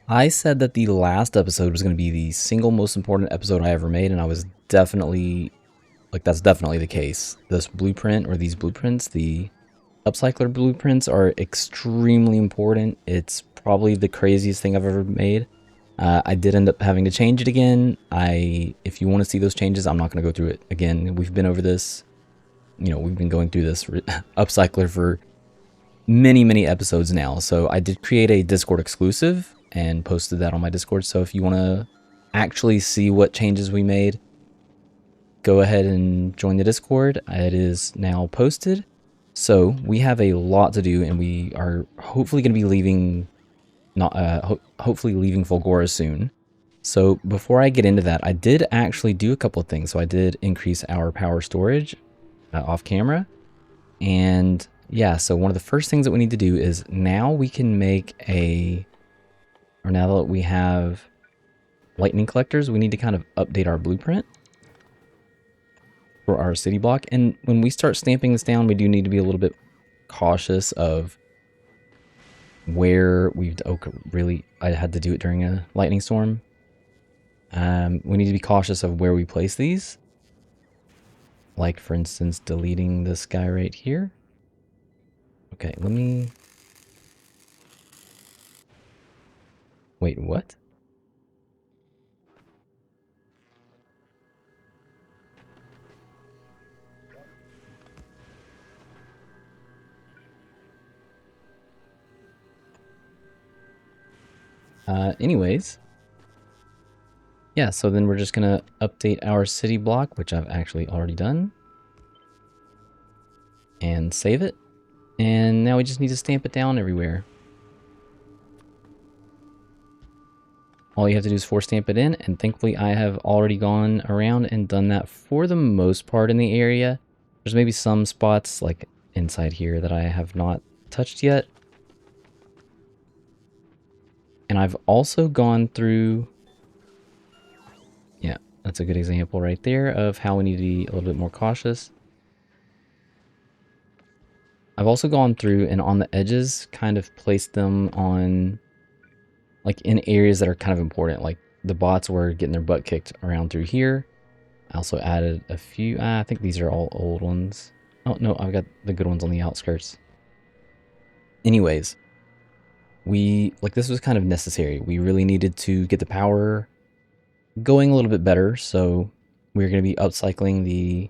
I said that the last episode was going to be the single most important episode I ever made, and I was definitely, like, that's definitely the case. This blueprint, or these blueprints, the upcycler blueprints, are extremely important. It's probably the craziest thing I've ever made. I did end up having to change it again. If you want to see those changes, I'm not going to go through it again. We've been over this, we've been going through this upcycler for many episodes now. So I did create a Discord exclusive and posted that on my Discord. So if you want to actually see what changes we made, go ahead and join the Discord. It is now posted. So we have a lot to do, and we are hopefully going to be leaving, hopefully leaving Fulgora soon. So before I get into that, I did actually do a couple of things. So I did increase our power storage off camera, and yeah, so one of the first things that we need to do is now we can make now that we have lightning collectors, we need to kind of update our blueprint for our city block. And when we start stamping this down, we do need to be a little bit cautious of where really, I had to do it during a lightning storm. We need to be cautious of where we place these. Like, for instance, deleting this guy right here. Okay, let me... Wait, what? Anyways. Yeah, so then we're just gonna update our city block, which I've actually already done. And save it. And now we just need to stamp it down everywhere. All you have to do is force stamp it in, and thankfully I have already gone around and done that for the most part in the area. There's maybe some spots like inside here that I have not touched yet. And I've also gone through... Yeah, that's a good example right there of how we need to be a little bit more cautious. I've also gone through and on the edges kind of placed them on, like, in areas that are kind of important. Like the bots were getting their butt kicked around through here. I also added a few, I think these are all old ones. Oh no, I've got the good ones on the outskirts. Anyways, this was kind of necessary. We really needed to get the power going a little bit better. So we're going to be upcycling the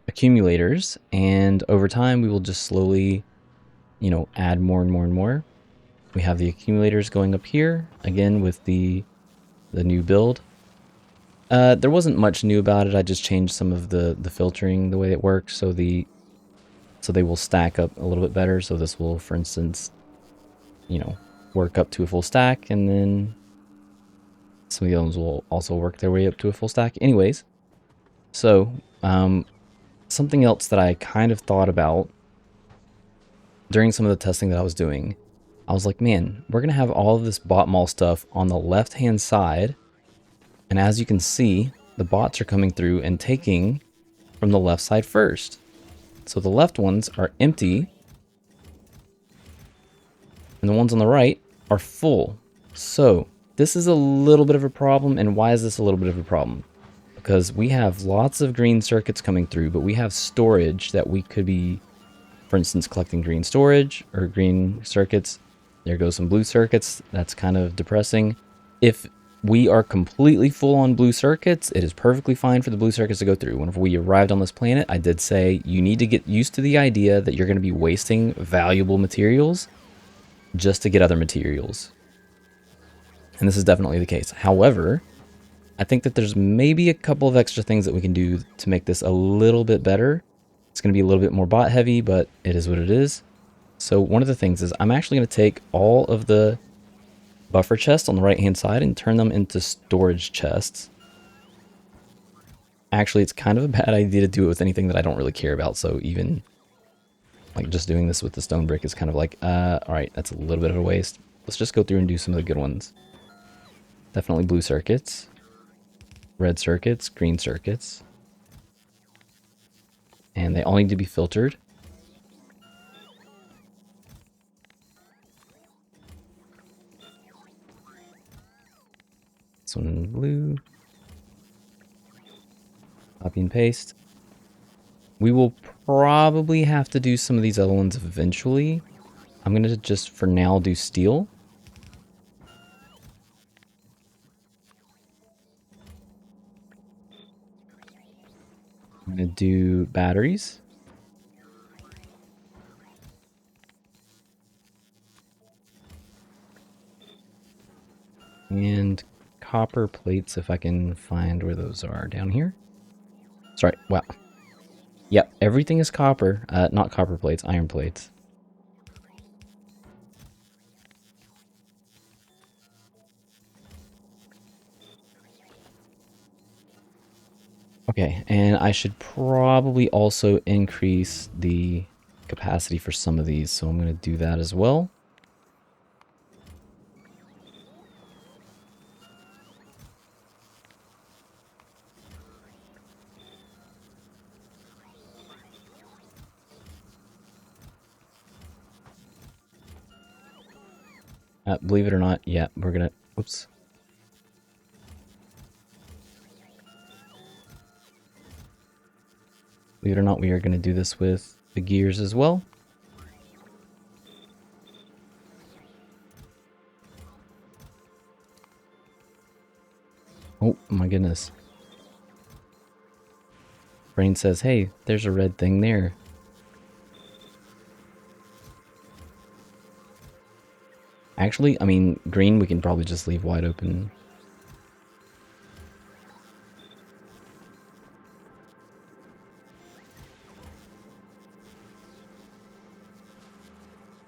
accumulators, and over time we will just slowly, add more and more and more. We have the accumulators going up here again with the new build. There wasn't much new about it. I just changed some of the filtering, the way it works, so they will stack up a little bit better. So this will, for instance, work up to a full stack, and then some of the other ones will also work their way up to a full stack. Anyways, so something else that I kind of thought about during some of the testing that I was doing, I was like, man, we're going to have all of this bot mall stuff on the left-hand side. And as you can see, the bots are coming through and taking from the left side first. So the left ones are empty, and the ones on the right are full. So this is a little bit of a problem. And why is this a little bit of a problem? Because we have lots of green circuits coming through, but we have storage that we could be, for instance, collecting green storage or green circuits. There goes some blue circuits. That's kind of depressing. If we are completely full on blue circuits, it is perfectly fine for the blue circuits to go through. Whenever we arrived on this planet, I did say you need to get used to the idea that you're going to be wasting valuable materials just to get other materials. And this is definitely the case. However, I think that there's maybe a couple of extra things that we can do to make this a little bit better. It's going to be a little bit more bot heavy, but it is what it is. So one of the things is I'm actually going to take all of the buffer chests on the right hand side and turn them into storage chests. Actually, it's kind of a bad idea to do it with anything that I don't really care about. So even like just doing this with the stone brick is kind of like, all right, that's a little bit of a waste. Let's just go through and do some of the good ones. Definitely blue circuits, red circuits, green circuits. And they all need to be filtered. This one in blue. Copy and paste. We will probably have to do some of these other ones eventually. I'm going to just, for now, do steel. I'm going to do batteries. And copper plates, if I can find where those are. Down here? Sorry, wow. Yep, everything is copper. Not copper plates, iron plates. Okay, and I should probably also increase the capacity for some of these, so I'm going to do that as well. Believe it or not, yeah, we're going to... Oops. Believe it or not, we are going to do this with the gears as well. Oh my goodness. Brain says, hey, there's a red thing there. Actually, I mean, green we can probably just leave wide open.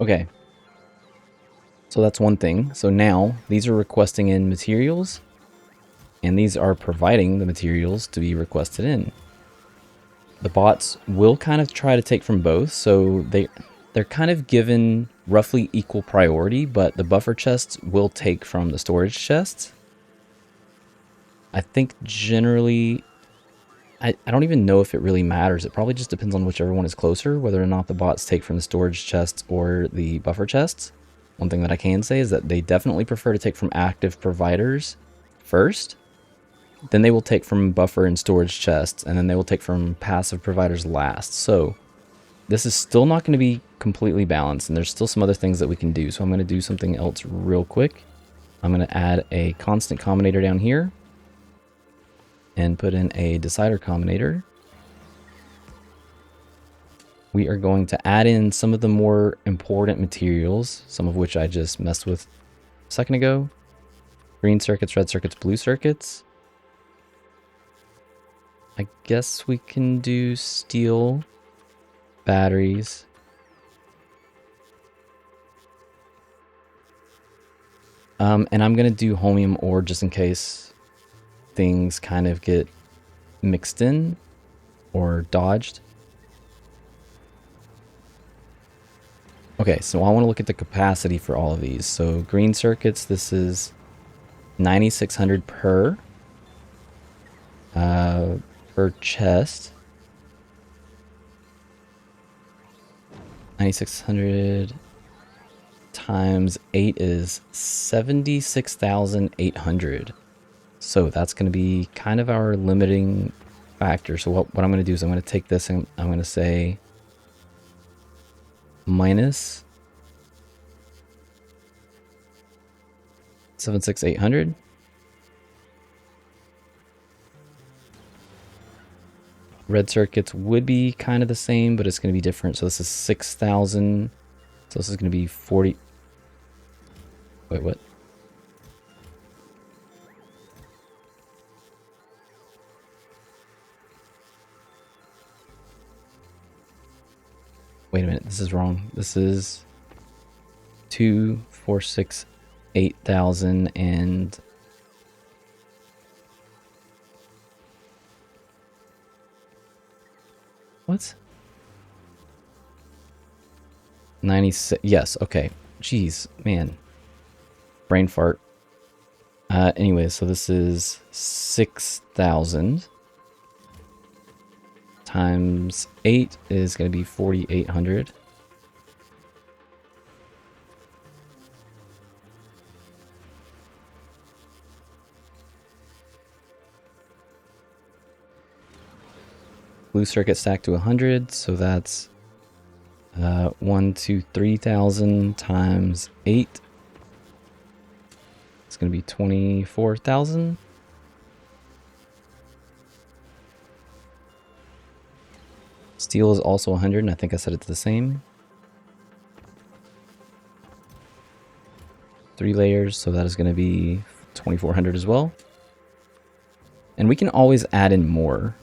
Okay. So that's one thing. So now, these are requesting in materials, and these are providing the materials to be requested in. The bots will kind of try to take from both, so they're kind of given roughly equal priority, but the buffer chests will take from the storage chests. I think generally, I don't even know if it really matters. It probably just depends on whichever one is closer, whether or not the bots take from the storage chests or the buffer chests. One thing that I can say is that they definitely prefer to take from active providers first. Then they will take from buffer and storage chests, and then they will take from passive providers last. So this is still not going to be completely balanced, and there's still some other things that we can do. So I'm going to do something else real quick. I'm going to add a constant combinator down here and put in a decider combinator. We are going to add in some of the more important materials, some of which I just messed with a second ago. Green circuits, red circuits, blue circuits. I guess we can do steel, batteries. And I'm going to do holmium ore just in case things kind of get mixed in or dodged. Okay, so I want to look at the capacity for all of these. So green circuits, this is 9,600 per chest. 9,600 times 8 is 76,800. So that's going to be kind of our limiting factor. So what I'm going to do is I'm going to take this and I'm going to say minus 76,800. Red circuits would be kind of the same, but it's going to be different. So this is 6,000. So this is going to be 40. Wait, what? Wait a minute, this is wrong. This is 2, 4, 6, 8,000 and what? 96. Yes, okay. Jeez, man. Brain fart. Anyway, so this is 6,000 times 8 is going to be 4,800. blue circuit stacked to 100, so that's 1, 2, 3,000 times 8. It's going to be 24,000. Steel is also 100, and I think I said it's the same. 3 layers, so that is going to be 2,400 as well. And we can always add in more.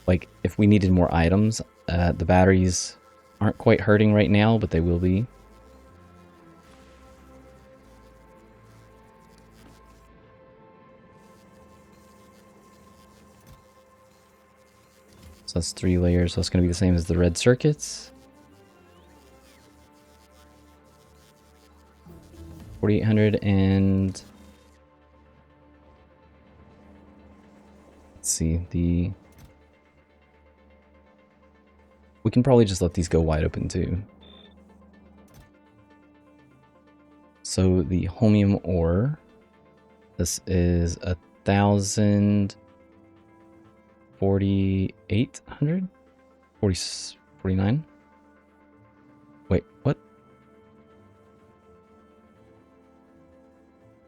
Like, if we needed more items, the batteries aren't quite hurting right now, but they will be. So that's 3 layers, so it's going to be the same as the red circuits. 4,800 and... Let's see, we can probably just let these go wide open too. So the holmium ore, this is 1,4,800? 49? Wait, what?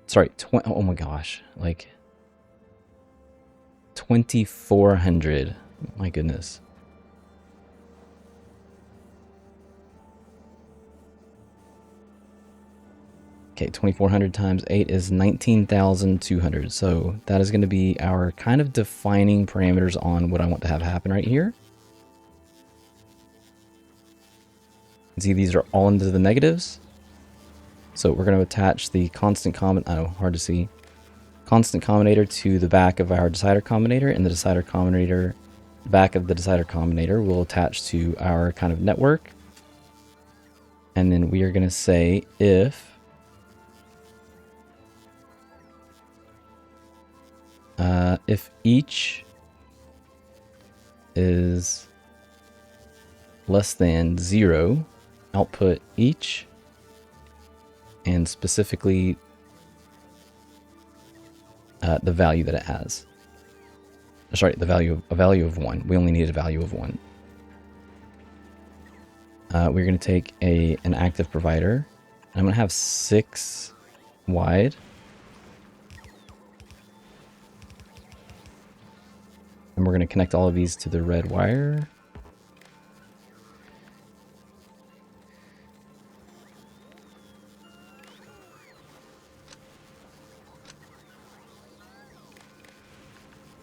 Sorry, oh my gosh, like 2,400. My goodness. Okay, 2,400 times 8 is 19,200. So that is going to be our kind of defining parameters on what I want to have happen right here. See, these are all into the negatives. So we're going to attach the constant hard to see. Constant combinator to the back of our decider combinator, and the decider combinator, back of the decider combinator will attach to our kind of network. And then we are going to say if each is less than 0, output each, and specifically the value that it has. Sorry, a value of 1. We only need a value of 1. We're going to take an active provider. I'm going to have 6 wide. And we're going to connect all of these to the red wire.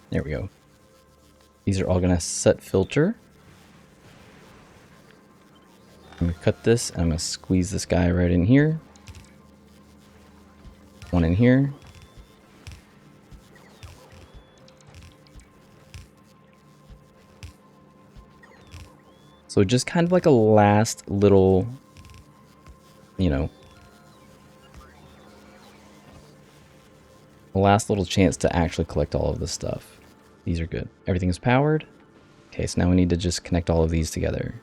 There we go. These are all going to set filter. I'm going to cut this, and I'm going to squeeze this guy right in here. One in here. So just kind of like a last little, you know, a last little chance to actually collect all of this stuff. These are good. Everything is powered. Okay, so now we need to just connect all of these together.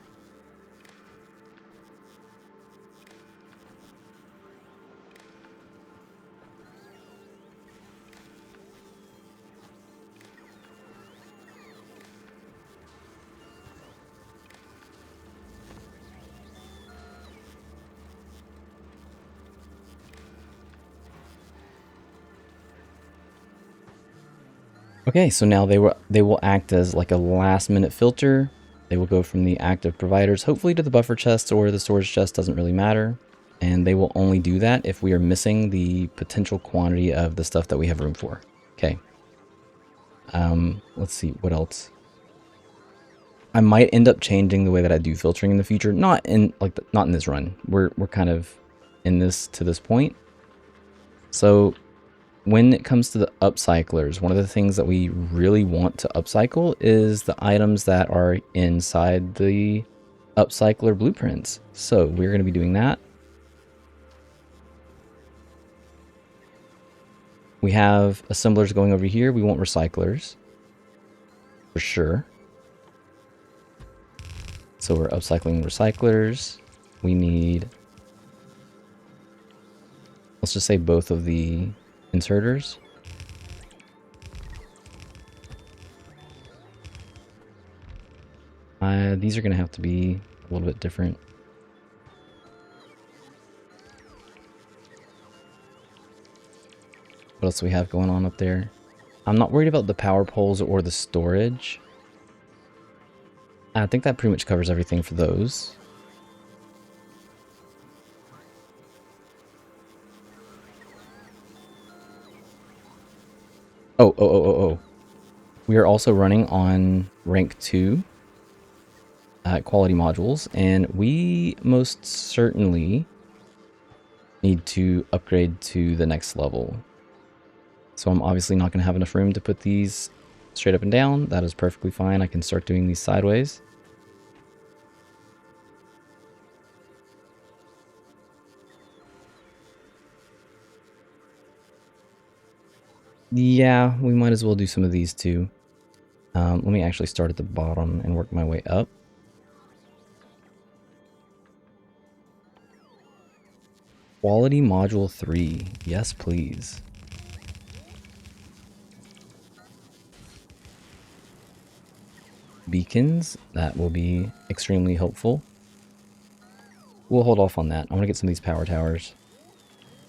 Okay, so now they will act as like a last minute filter. They will go from the active providers, hopefully to the buffer chest or the storage chest, doesn't really matter. And they will only do that if we are missing the potential quantity of the stuff that we have room for. Okay. Let's see, what else? I might end up changing the way that I do filtering in the future. Not in this run. We're kind of in this to this point. So when it comes to the upcyclers, one of the things that we really want to upcycle is the items that are inside the upcycler blueprints. So we're going to be doing that. We have assemblers going over here. We want recyclers for sure. So we're upcycling recyclers. We need, let's just say both of the inserters. These are going to have to be a little bit different. What else do we have going on up there? I'm not worried about the power poles or the storage. I think that pretty much covers everything for those. Oh. We are also running on rank 2 quality modules, and we most certainly need to upgrade to the next level. So I'm obviously not going to have enough room to put these straight up and down. That is perfectly fine. I can start doing these sideways. Yeah, we might as well do some of these too. Let me actually start at the bottom and work my way up. Quality module 3. Yes, please. Beacons. That will be extremely helpful. We'll hold off on that. I want to get some of these power towers.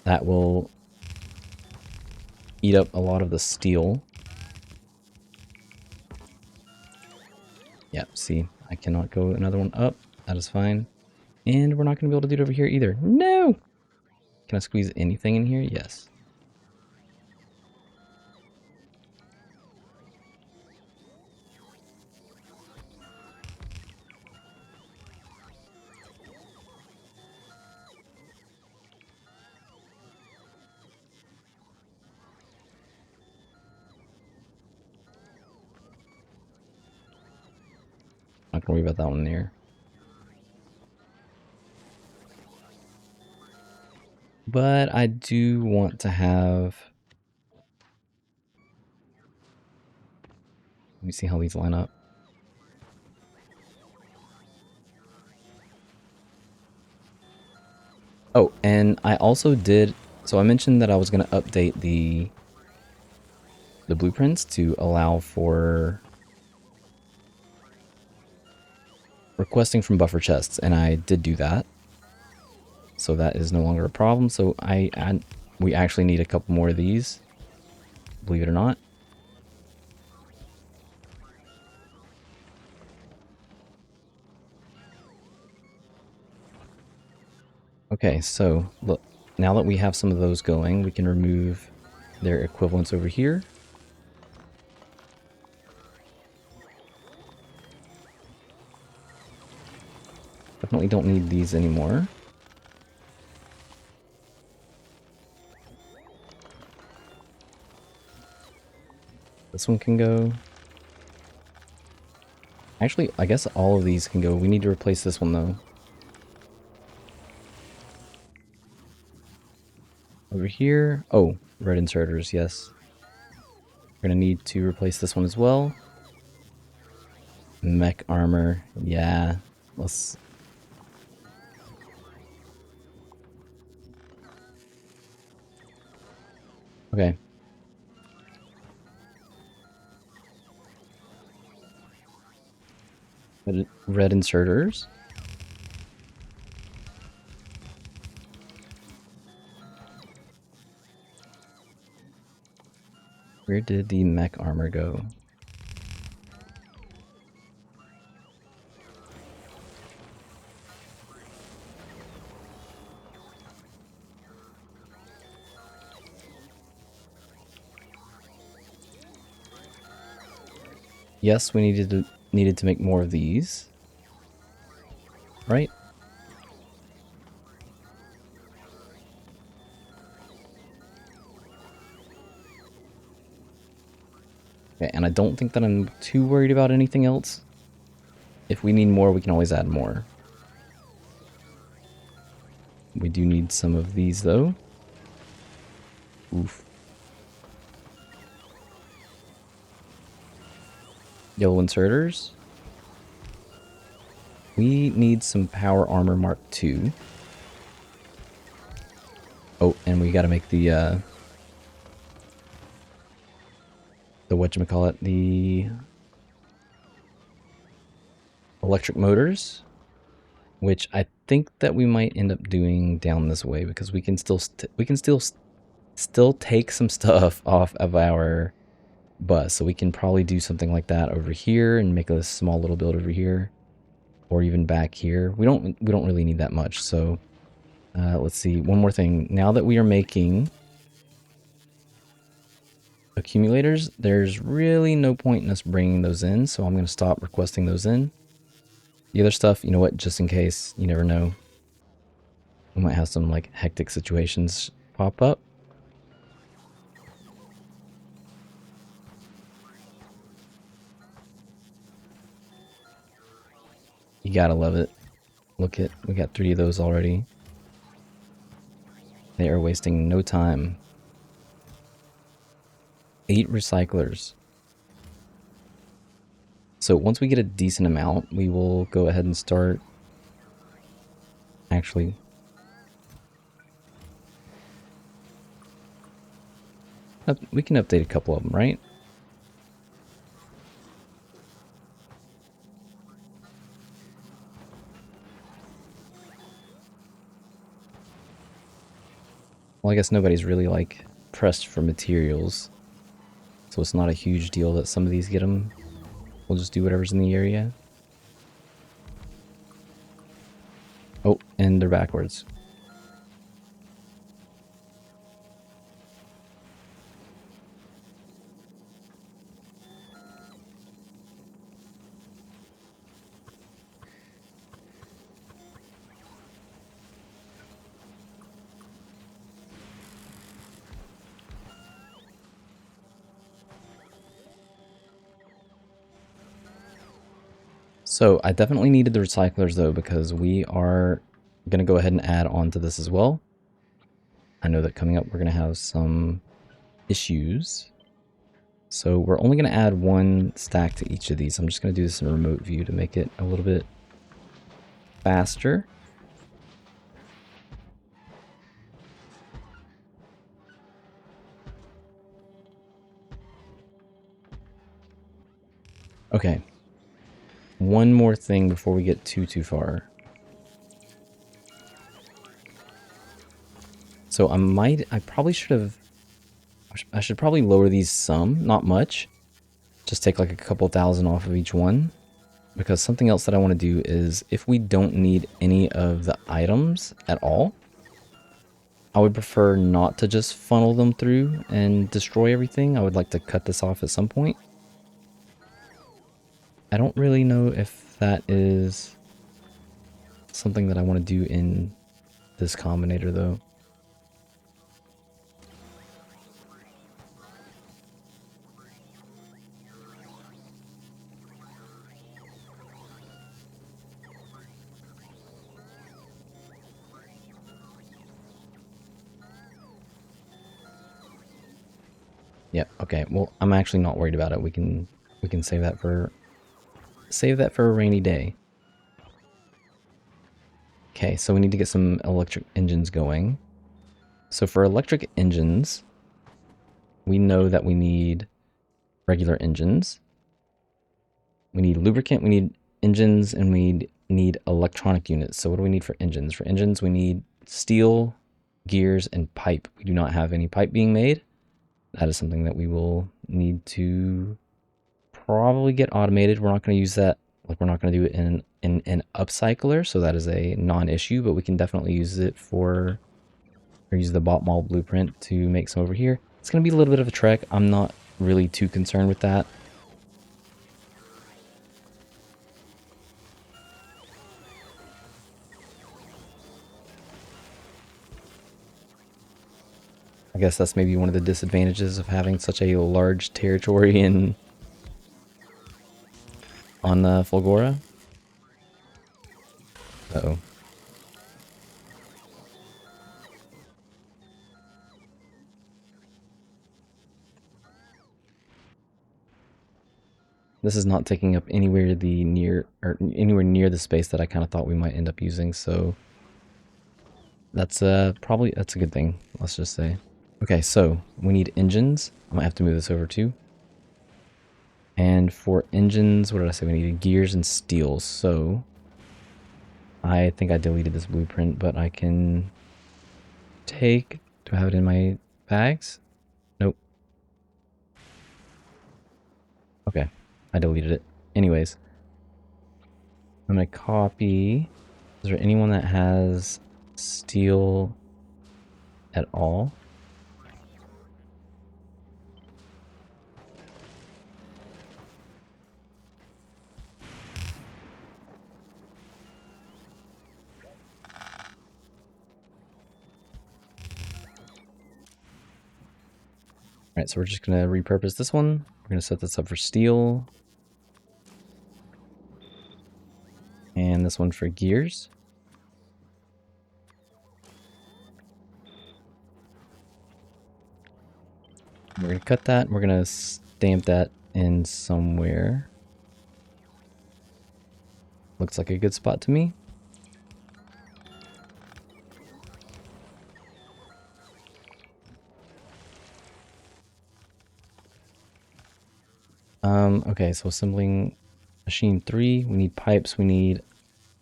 That will eat up a lot of the steel. Yep, see, I cannot go another one up. That is fine. And we're not going to be able to do it over here either. No! Can I squeeze anything in here? Yes. Not gonna worry about that one there. But I do want to have... Let me see how these line up. Oh, and I also did... So I mentioned that I was going to update the blueprints to allow for requesting from buffer chests, and I did do that. So that is no longer a problem. So we actually need a couple more of these, believe it or not. Okay, so look, now that we have some of those going, we can remove their equivalents over here. Definitely don't need these anymore. This one can go. Actually, I guess all of these can go. We need to replace this one though. Over here. Oh, red inserters, yes. We're gonna need to replace this one as well. Mech armor, yeah. Let's... Okay. Red inserters. Where did the mech armor go? Yes, we needed to make more of these. Right? Okay, and I don't think that I'm too worried about anything else. If we need more, we can always add more. We do need some of these, though. Oof. Yellow inserters. We need some power armor Mark II. Oh, and we gotta make the whatchamacallit, the electric motors, which I think that we might end up doing down this way because we can still take some stuff off of our bus. So we can probably do something like that over here and make a small little build over here, or even back here. We don't really need that much. So let's see. One more thing. Now that we are making accumulators, there's really no point in us bringing those in. So I'm going to stop requesting those in. The other stuff, you know what, just in case, you never know. We might have some like hectic situations pop up. You gotta love it. Look at, we got 3 of those already. They are wasting no time. 8 recyclers. So once we get a decent amount, we will go ahead and start. Actually, we can update a couple of them, right? Well, I guess nobody's really like pressed for materials, so it's not a huge deal that some of these get them. We'll just do whatever's in the area. Oh, and they're backwards. So I definitely needed the recyclers though, because we are going to go ahead and add on to this as well. I know that coming up we're going to have some issues. So we're only going to add 1 stack to each of these. I'm just going to do this in a remote view to make it a little bit faster. Okay. One more thing before we get too far. So I probably should probably lower these some, not much. Just take like a couple thousand off of each one. Because something else that I want to do is, if we don't need any of the items at all, I would prefer not to just funnel them through and destroy everything. I would like to cut this off at some point. I don't really know if that is something that I want to do in this combinator though. Yep, okay. Well, I'm actually not worried about it. We can save that for a rainy day. Okay, so we need to get some electric engines going. So for electric engines, we know that we need regular engines. We need lubricant, we need engines, and we need electronic units. So what do we need for engines? For engines, we need steel, gears, and pipe. We do not have any pipe being made. That is something that we will need to probably get automated. We're not going to use that, like we're not going to do it in an upcycler, so that is a non-issue, but we can definitely use it or use the bot model blueprint to make some over here. It's going to be a little bit of a trek. I'm not really too concerned with that. I guess that's maybe one of the disadvantages of having such a large territory on the Fulgora. Uh-oh. This is not taking up anywhere near the space that I kind of thought we might end up using, so that's probably a good thing, let's just say. Okay, so we need engines. I might have to move this over too. And for engines, what did I say we needed? Gears and steel. So I think I deleted this blueprint, but I can take... Do I have it in my bags? Nope. Okay. I deleted it. Anyways. I'm going to copy... Is there anyone that has steel at all? Alright, so we're just going to repurpose this one. We're going to set this up for steel. And this one for gears. We're going to cut that. We're going to stamp that in somewhere. Looks like a good spot to me. Okay, so assembling machine 3, we need pipes, we need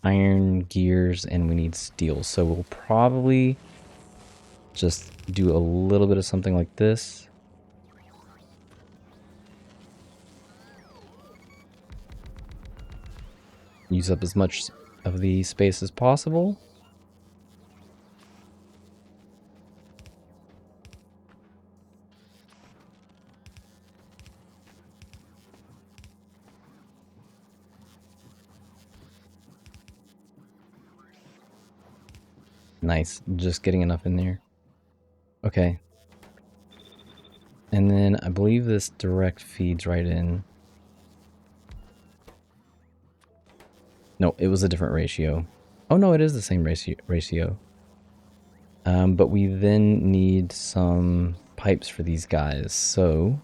iron, gears, and we need steel. So we'll probably just do a little bit of something like this. Use up as much of the space as possible. Nice, just getting enough in there. Okay. And then I believe this direct feeds right in. No, it was a different ratio. Oh no, it is the same ratio. But we then need some pipes for these guys, so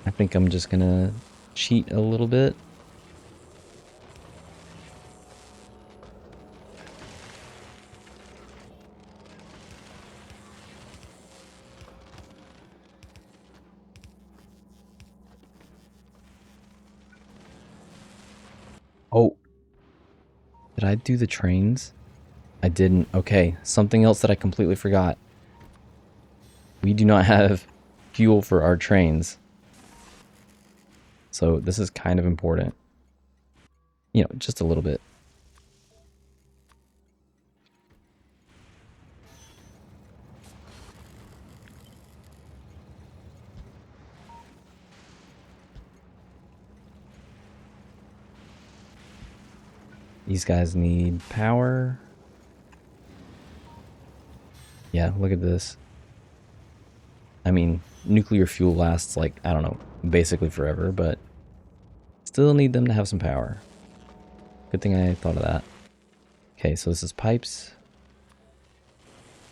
I think I'm just gonna cheat a little bit. Oh, did I do the trains? I didn't. Okay, something else that I completely forgot. We do not have fuel for our trains. So this is kind of important. You know, just a little bit. These guys need power. Yeah, look at this. I mean, nuclear fuel lasts like, I don't know, basically forever, but still need them to have some power. Good thing I thought of that. Okay, so this is pipes.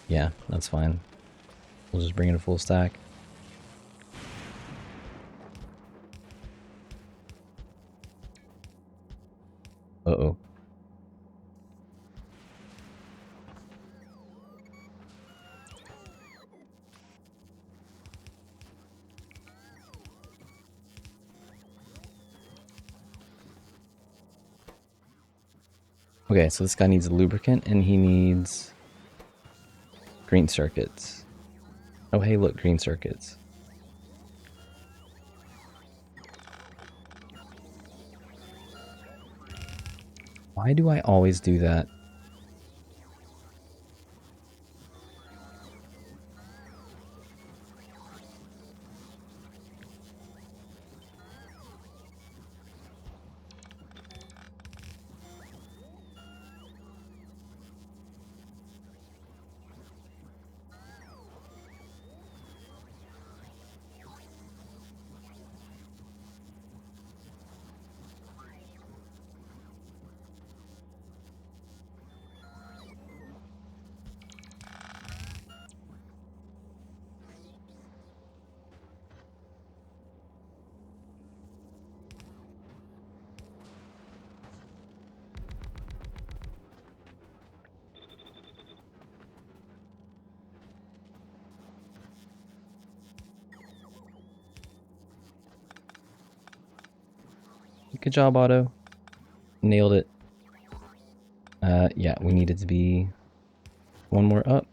Yeah, that's fine. We'll just bring in a full stack. Uh-oh. Okay, so this guy needs a lubricant, and he needs green circuits. Oh, hey, look, green circuits. Why do I always do that? Good job, Otto. Nailed it. Yeah, we need it to be one more up.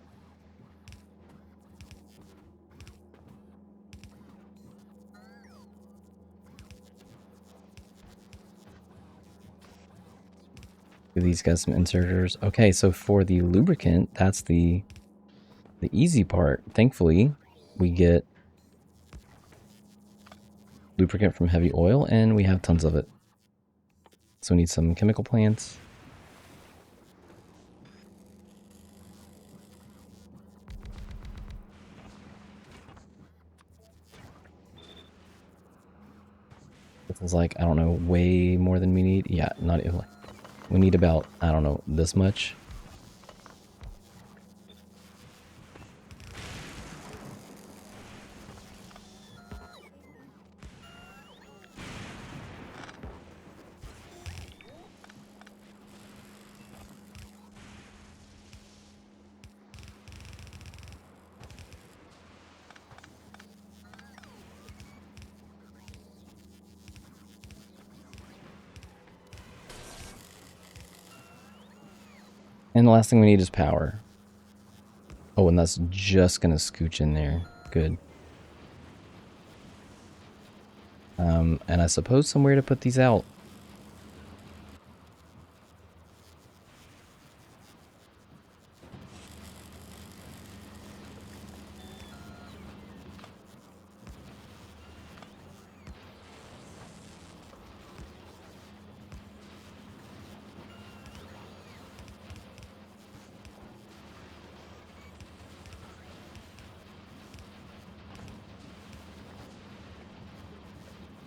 Give these guys some inserters. Okay, so for the lubricant, that's the easy part. Thankfully, we get lubricant from heavy oil, and we have tons of it. So we need some chemical plants. This is like, I don't know, way more than we need. Yeah, not even. We need about, I don't know, this much. And the last thing we need is power. Oh, and that's just gonna scooch in there. Good. And I suppose somewhere to put these out.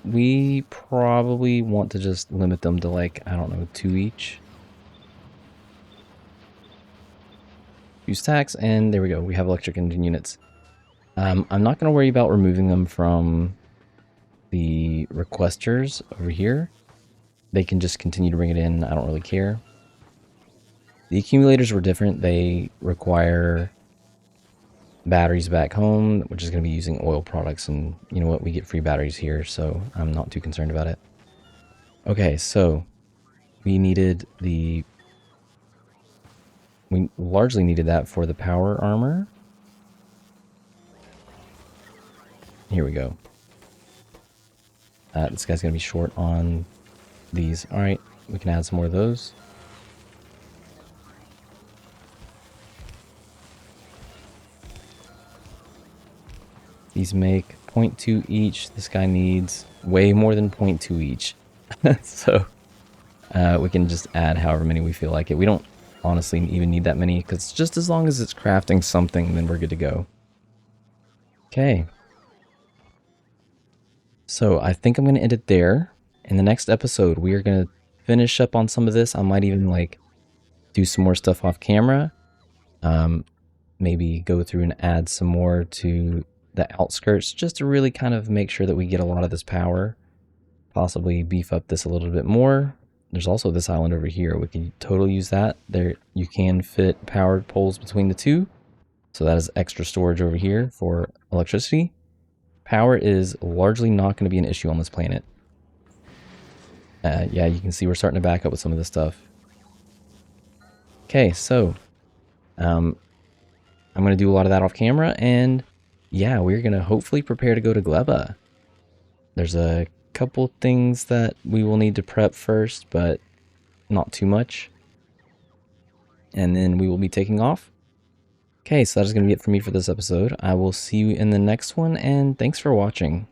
We probably want to just limit them to like, I don't know, 2 each. 2 stacks, and there we go. We have electric engine units. I'm not going to worry about removing them from the requesters over here. They can just continue to bring it in. I don't really care. The accumulators were different. They require batteries back home, which is going to be using oil products, and you know what, we get free batteries here, so I'm not too concerned about it. Okay, so we largely needed that for the power armor. Here we go. This guy's going to be short on these. All right, we can add some more of those. These make 0.2 each. This guy needs way more than 0.2 each. So we can just add however many we feel like it. We don't honestly even need that many, because just as long as it's crafting something, then we're good to go. Okay. So I think I'm going to end it there. In the next episode, we are going to finish up on some of this. I might even like do some more stuff off camera. Maybe go through and add some more to the outskirts, just to really kind of make sure that we get a lot of this power. Possibly beef up this a little bit more. There's also this island over here. We can totally use that. There, you can fit powered poles between the two. So that is extra storage over here for electricity. Power is largely not going to be an issue on this planet. Yeah, you can see we're starting to back up with some of this stuff. Okay, so I'm going to do a lot of that off camera, and yeah, we're going to hopefully prepare to go to Gleba. There's a couple things that we will need to prep first, but not too much. And then we will be taking off. Okay, so that is going to be it for me for this episode. I will see you in the next one, and thanks for watching.